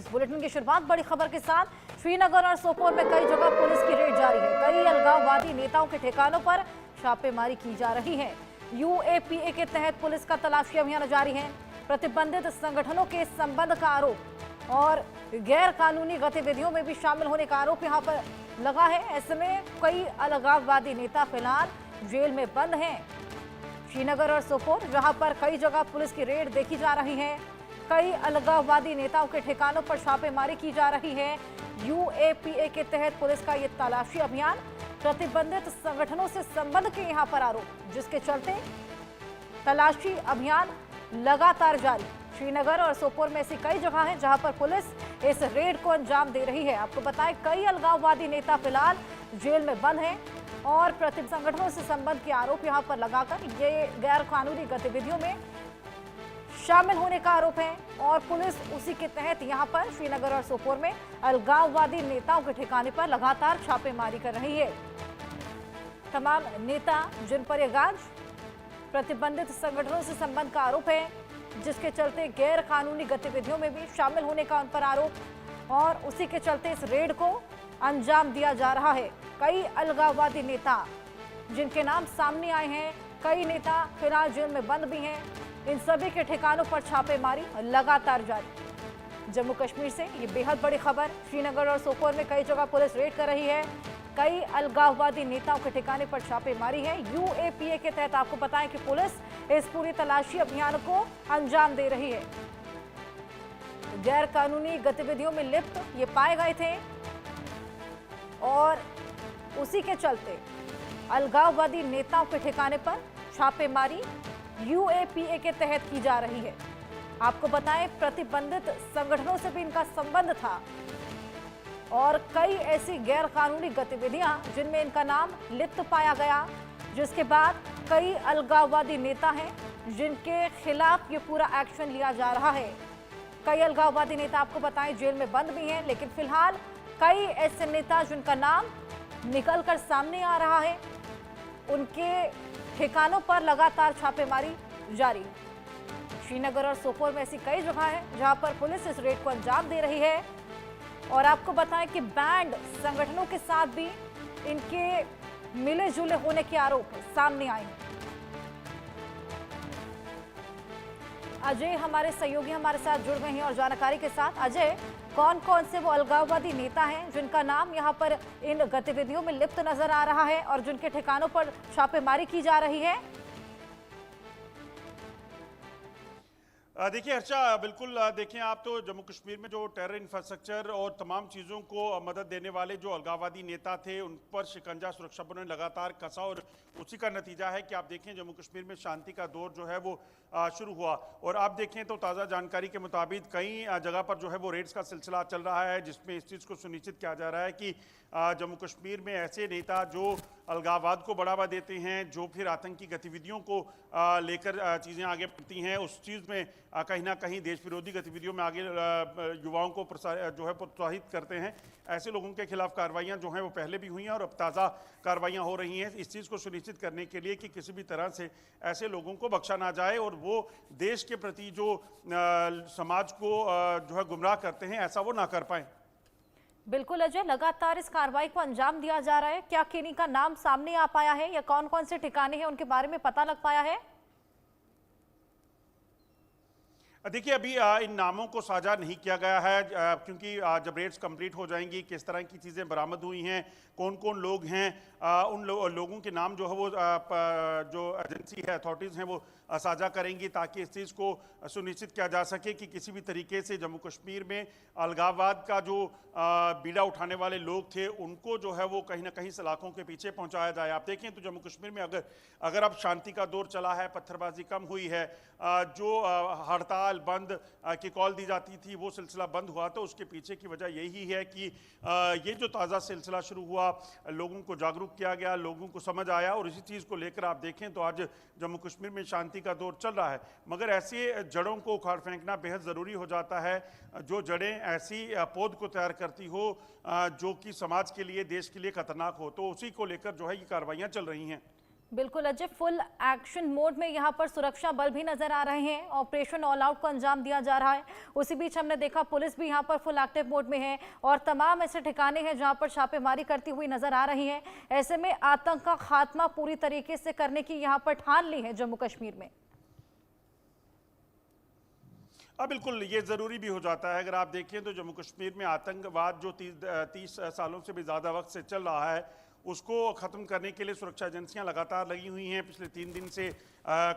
इस बुलेटिन की शुरुआत बड़ी खबर के साथ। श्रीनगर और सोपोर में कई जगह पुलिस की रेड जारी है। कई अलगाववादी नेताओं के ठिकानों पर छापेमारी की जा रही है। यूएपीए के तहत पुलिस का तलाशी अभियान जारी है। प्रतिबंधित संगठनों के संबंध का आरोप और गैर कानूनी गतिविधियों में भी शामिल होने का आरोप यहां पर लगा है। ऐसे में कई अलगाववादी नेता फिलहाल जेल में बंद हैं। श्रीनगर और सोपोर जहां पर कई जगह पुलिस की रेड देखी जा रही है। कई अलगाववादी नेताओं के ठिकानों पर छापेमारी की जा रही है। यूएपीए के तहत पुलिस का ये तलाशी अभियान, प्रतिबंधित संगठनों से संबंध के यहां पर आरोप, जिसके चलते तलाशी अभियान लगातार जारी। श्रीनगर और सोपोर में ऐसी कई जगह हैं जहां पर पुलिस इस रेड को अंजाम दे रही है। आपको बताएं, कई अलगाववादी नेता फिलहाल जेल में बंद हैं और प्रतिबंधित संगठनों से संबंध के आरोप यहां पर लगाकर ये गैर कानूनी गतिविधियों में शामिल होने का आरोप है। और पुलिस उसी के तहत यहां पर श्रीनगर और सोपोर में अलगाववादी नेताओं के ठिकाने पर लगातार छापेमारी कर रही है। तमाम नेता जिन पर यह गांज प्रतिबंधित संगठनों से संबंध का आरोप है, जिसके चलते गैर कानूनी गतिविधियों में भी शामिल होने का उन पर आरोप, और उसी के चलते इस रेड को अंजाम दिया जा रहा है। कई अलगाववादी नेता जिनके नाम सामने आए हैं, कई नेता फिलहाल जेल में बंद भी हैं। इन सभी के ठिकानों पर छापेमारी लगातार जारी। जम्मू कश्मीर से ये बेहद बड़ी खबर। श्रीनगर और सोपोर में कई जगह पुलिस रेड कर रही है। कई अलगाववादी नेताओं के ठिकाने पर छापेमारी है। यूएपीए के तहत आपको बताएं कि पुलिस इस पूरी तलाशी अभियान को अंजाम दे रही है। गैर कानूनी गतिविधियों में लिप्त ये पाए गए थे और उसी के चलते अलगाववादी नेताओं के ठिकाने पर छापेमारी यूएपीए के तहत की जा रही है। आपको बताएं, प्रतिबंधित संगठनों से भी इनका संबंध था और कई ऐसी गैर कानूनी गतिविधियां जिनमें इनका नाम लिप्त पाया गया, जिसके बाद कई अलगाववादी नेता हैं जिनके खिलाफ ये पूरा एक्शन लिया जा रहा है। कई अलगाववादी नेता आपको बताएं जेल में बंद भी हैं, लेकिन फिलहाल कई ऐसे नेता जिनका नाम निकलकर सामने आ रहा है, उनके ठिकानों पर लगातार छापेमारी जारी। श्रीनगर और सोपोर में ऐसी कई जगह है जहां पर पुलिस इस रेड को अंजाम दे रही है। और आपको बताएं कि बैंड संगठनों के साथ भी इनके मिले जुले होने के आरोप सामने आए हैं। अजय हमारे सहयोगी हमारे साथ जुड़ गए हैं और जानकारी के साथ। अजय, कौन कौन से वो अलगाववादी नेता हैं जिनका नाम यहां पर इन गतिविधियों में लिप्त नजर आ रहा है और जिनके ठिकानों पर छापेमारी की जा रही है? देखिए हर्षा, बिल्कुल देखें आप तो जम्मू कश्मीर में जो टेरर इंफ्रास्ट्रक्चर और तमाम चीज़ों को मदद देने वाले जो अलगाववादी नेता थे, उन पर शिकंजा सुरक्षा बलों ने लगातार कसा और उसी का नतीजा है कि आप देखें जम्मू कश्मीर में शांति का दौर जो है वो शुरू हुआ। और आप देखें तो ताज़ा जानकारी के मुताबिक कई जगह पर जो है वो रेड्स का सिलसिला चल रहा है, जिसमें इस चीज़ को सुनिश्चित किया जा रहा है कि जम्मू कश्मीर में ऐसे नेता जो अलगाववाद को बढ़ावा देते हैं, जो फिर आतंकी गतिविधियों को लेकर चीज़ें आगे बढ़ती हैं, उस चीज़ में कहीं ना कहीं देश विरोधी गतिविधियों में आगे युवाओं को जो है प्रोत्साहित करते हैं। ऐसे लोगों के खिलाफ कार्रवाइयाँ जो हैं वो पहले भी हुई हैं और अब ताज़ा कार्रवाइयाँ हो रही हैं, इस चीज़ को सुनिश्चित करने के लिए कि किसी भी तरह से ऐसे लोगों को बख्शा ना जाए और वो देश के प्रति जो समाज को जो है गुमराह करते हैं, ऐसा वो ना कर पाए। बिल्कुल अजय, लगातार इस कार्रवाई को अंजाम दिया जा रहा है। क्या किन्हीं का नाम सामने आ पाया है या कौन कौन से ठिकाने हैं उनके बारे में पता लग पाया है? देखिए अभी इन नामों को साझा नहीं किया गया है, क्योंकि जब रेड्स कंप्लीट हो जाएंगी, किस तरह की चीज़ें बरामद हुई हैं, कौन कौन लोग हैं, उन लोगों के नाम जो है वो जो एजेंसी है, अथॉरिटीज़ हैं, वो साझा करेंगी ताकि इस चीज़ को सुनिश्चित किया जा सके कि किसी भी तरीके से जम्मू कश्मीर में अलगाववाद का जो बीड़ा उठाने वाले लोग थे, उनको जो है वो कहीं ना कहीं सलाखों के पीछे पहुंचाया जाए। आप देखें तो जम्मू कश्मीर में अगर अब शांति का दौर चला है, पत्थरबाजी कम हुई है, जो हड़ताल बंद की कॉल दी जाती थी वो सिलसिला बंद हुआ, तो उसके पीछे की वजह यही है कि ये जो ताज़ा सिलसिला शुरू हुआ, लोगों को जागरूक किया गया, लोगों को समझ आया और इसी चीज़ को लेकर आप देखें तो आज जम्मू कश्मीर में शांति का दौर चल रहा है। मगर ऐसे जड़ों को उखाड़ फेंकना बेहद ज़रूरी हो जाता है, जो जड़ें ऐसी पौध को तैयार करती हो जो कि समाज के लिए, देश के लिए खतरनाक हो, तो उसी को लेकर जो है ये कार्रवाइयाँ चल रही हैं। बिल्कुल अजय, फुल एक्शन मोड में यहाँ पर सुरक्षा बल भी नजर आ रहे हैं। ऑपरेशन ऑल आउट को अंजाम दिया जा रहा है। उसी बीच हमने देखा पुलिस भी यहाँ पर फुल एक्टिव मोड में है और तमाम ऐसे ठिकाने हैं जहाँ पर छापेमारी करती हुई नजर आ रही है। ऐसे में आतंक का खात्मा पूरी तरीके से करने की यहाँ पर ठान ली है जम्मू कश्मीर में। बिल्कुल, ये ज़रूरी भी हो जाता है। अगर आप देखें तो जम्मू कश्मीर में आतंकवाद जो 30 सालों से भी ज़्यादा वक्त से चल रहा है, उसको ख़त्म करने के लिए सुरक्षा एजेंसियां लगातार लगी हुई हैं। पिछले 3 दिन से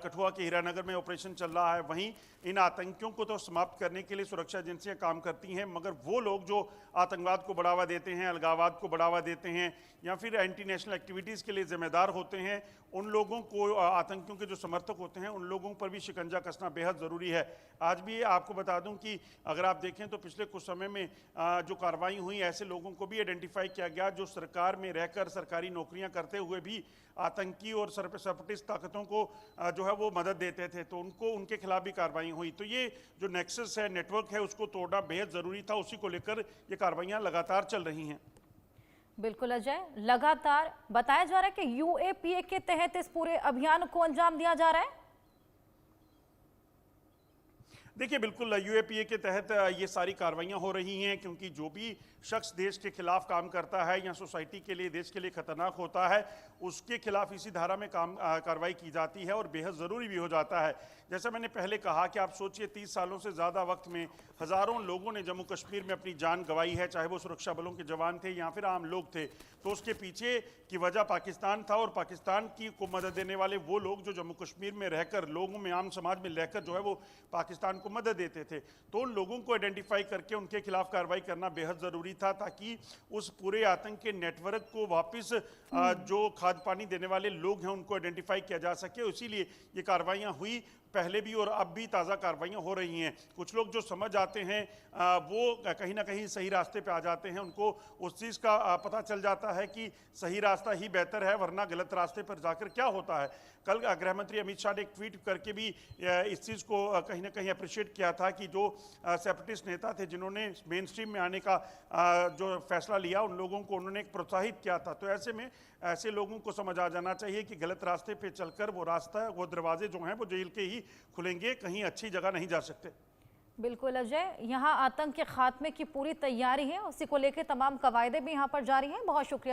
कठुआ के हीरानगर में ऑपरेशन चल रहा है। वहीं इन आतंकियों को तो समाप्त करने के लिए सुरक्षा एजेंसियां काम करती हैं, मगर वो लोग जो आतंकवाद को बढ़ावा देते हैं, अलगाववाद को बढ़ावा देते हैं या फिर एंटी नेशनल एक्टिविटीज़ के लिए जिम्मेदार होते हैं, उन लोगों को, आतंकियों के जो समर्थक होते हैं, उन लोगों पर भी शिकंजा कसना बेहद ज़रूरी है। आज भी आपको बता दूं कि अगर आप देखें तो पिछले कुछ समय में जो कार्रवाई हुई, ऐसे लोगों को भी आइडेंटिफाई किया गया जो सरकार में रहकर सरकारी नौकरियां करते हुए भी आतंकी और सेपरेटिस्ट ताकतों को जो है वो मदद देते थे, तो उनके खिलाफ भी कार्रवाई हुई। तो ये जो नेक्सस है, नेटवर्क है, उसको तोड़ना बेहद ज़रूरी था। उसी को लेकर ये कार्रवाइयाँ लगातार चल रही हैं। बिल्कुल अजय, लगातार बताया जा रहा है कि यूएपीए के तहत इस पूरे अभियान को अंजाम दिया जा रहा है। देखिए, बिल्कुल यूएपीए के तहत ये सारी कार्रवाइयाँ हो रही हैं, क्योंकि जो भी शख्स देश के खिलाफ काम करता है या सोसाइटी के लिए, देश के लिए खतरनाक होता है, उसके खिलाफ इसी धारा में कार्रवाई की जाती है और बेहद ज़रूरी भी हो जाता है। जैसा मैंने पहले कहा कि आप सोचिए 30 सालों से ज़्यादा वक्त में हज़ारों लोगों ने जम्मू कश्मीर में अपनी जान गंवाई है, चाहे वो सुरक्षा बलों के जवान थे या फिर आम लोग थे। तो उसके पीछे की वजह पाकिस्तान था और पाकिस्तान की को मदद देने वाले वो लोग जो जम्मू कश्मीर में रहकर, लोगों में, आम समाज में रहकर जो है वो पाकिस्तान को मदद देते थे। तो उन लोगों को आइडेंटिफाई करके उनके खिलाफ कार्रवाई करना बेहद ज़रूरी था, ताकि उस पूरे आतंक के नेटवर्क को वापस जो खाद पानी देने वाले लोग हैं उनको आइडेंटिफाई किया जा सके। इसीलिए ये कार्रवाइयाँ हुई, पहले भी और अब भी ताज़ा कार्रवाइयाँ हो रही हैं। कुछ लोग जो समझ आते हैं वो कहीं ना कहीं सही रास्ते पे आ जाते हैं, उनको उस चीज़ का पता चल जाता है कि सही रास्ता ही बेहतर है, वरना गलत रास्ते पर जाकर क्या होता है। कल गृह मंत्री अमित शाह ने एक ट्वीट करके भी इस चीज़ को कहीं ना कहीं अप्रिशिएट किया था कि जो सेपरेटिस्ट नेता थे जिन्होंने मेन स्ट्रीम में आने का जो फैसला लिया, उन लोगों को उन्होंने प्रोत्साहित किया था। तो ऐसे में ऐसे लोगों को समझ आ जाना चाहिए कि गलत रास्ते पे चलकर वो रास्ता, वो दरवाजे जो हैं वो जेल के ही खुलेंगे, कहीं अच्छी जगह नहीं जा सकते। बिल्कुल अजय, यहाँ आतंक के खात्मे की पूरी तैयारी है, उसी को लेकर तमाम कवायदे भी यहाँ पर जारी हैं। बहुत शुक्रिया।